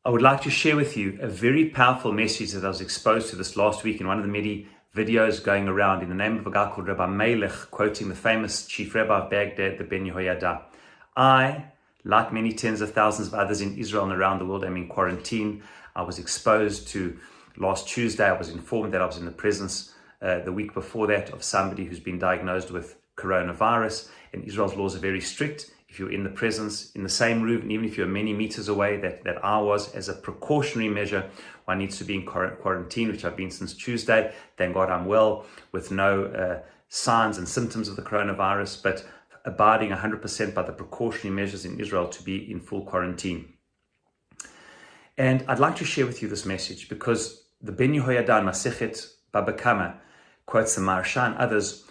I would like to share with you a very powerful message that I was exposed to this last week in one of the many videos going around in the name of a guy called Rabbi Melech, quoting the famous chief rabbi of Baghdad, the Ben Yehoyada. I, like many tens of thousands of others in Israel and around the world, am in quarantine. I was exposed to, last Tuesday, I was informed that I was in the presence the week before that of somebody who's been diagnosed with coronavirus, and Israel's laws are very strict. If you're in the presence, in the same room, and even if you're many meters away, that I was, as a precautionary measure, one needs to be in quarantine, which I've been since Tuesday. Thank God I'm well, with no signs and symptoms of the coronavirus, but abiding 100% by the precautionary measures in Israel to be in full quarantine. And I'd like to share with you this message because the Ben Yehoyada in Masechet Baba Kama quotes the Maharsha and others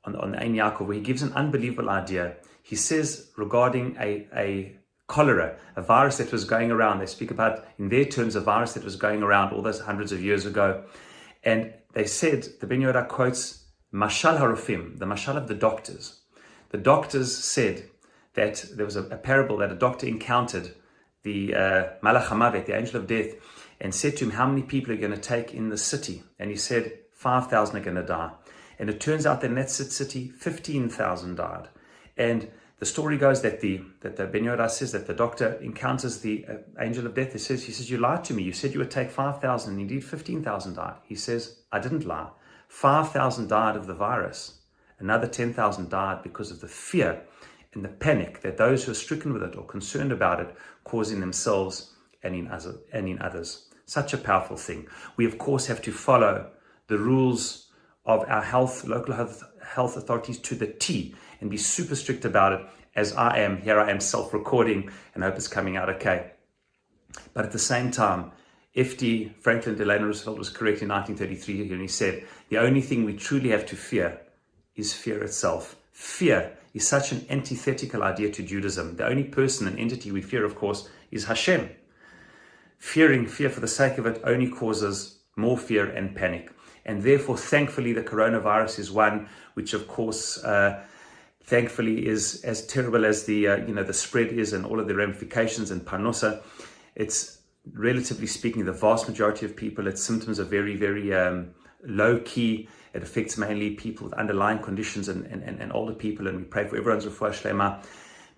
on the Ein Yaakov, where he gives an unbelievable idea. He says regarding a cholera, a virus that was going around, they speak about, in their terms, a virus that was going around all those hundreds of years ago. And they said, the Ben Yehoyada quotes, Mashal Harufim, the Mashal of the doctors. The doctors said that there was a parable that a doctor encountered the Malach HaMavet, the angel of death, and said to him, how many people are going to take in the city? And he said, 5,000 are going to die. And it turns out that in that city, 15,000 died. And the story goes that the Ben Yehoyada says that the doctor encounters the angel of death. He says, you lied to me. You said you would take 5,000, and indeed 15,000 died. He says, I didn't lie. 5,000 died of the virus. Another 10,000 died because of the fear and the panic that those who are stricken with it or concerned about it cause in themselves and in others. Such a powerful thing. We, of course, have to follow the rules of our local health authorities to the T, and be super strict about it, as I am. Here I am self-recording, and hope it's coming out okay. But at the same time, FD Franklin Delano Roosevelt was correct in 1933 when he said, the only thing we truly have to fear is fear itself. Fear is such an antithetical idea to Judaism. The only person and entity we fear, of course, is Hashem. Fear for the sake of it only causes more fear and panic. And therefore, thankfully, the coronavirus is one which, of course, thankfully is as terrible as the spread is and all of the ramifications and parnosa. It's, relatively speaking, the vast majority of people, its symptoms are very, very low key. It affects mainly people with underlying conditions and older people, and we pray for everyone's refuah shlema.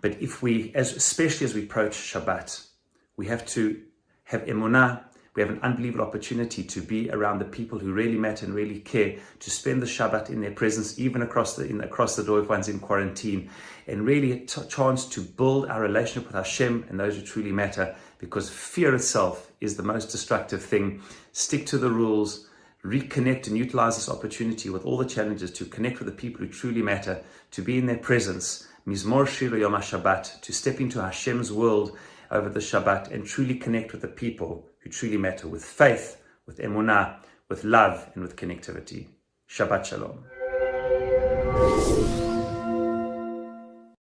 But if we, especially as we approach Shabbat, we have to have emunah. We have an unbelievable opportunity to be around the people who really matter and really care, to spend the Shabbat in their presence, even across the door if one's in quarantine, and really a chance to build our relationship with Hashem and those who truly matter, because fear itself is the most destructive thing. Stick to the rules, reconnect and utilize this opportunity with all the challenges to connect with the people who truly matter, to be in their presence, Mizmor Shir Yom HaShabbat, to step into Hashem's world over the Shabbat and truly connect with the people who truly matter, with faith, with emunah, with love, and with connectivity. Shabbat Shalom.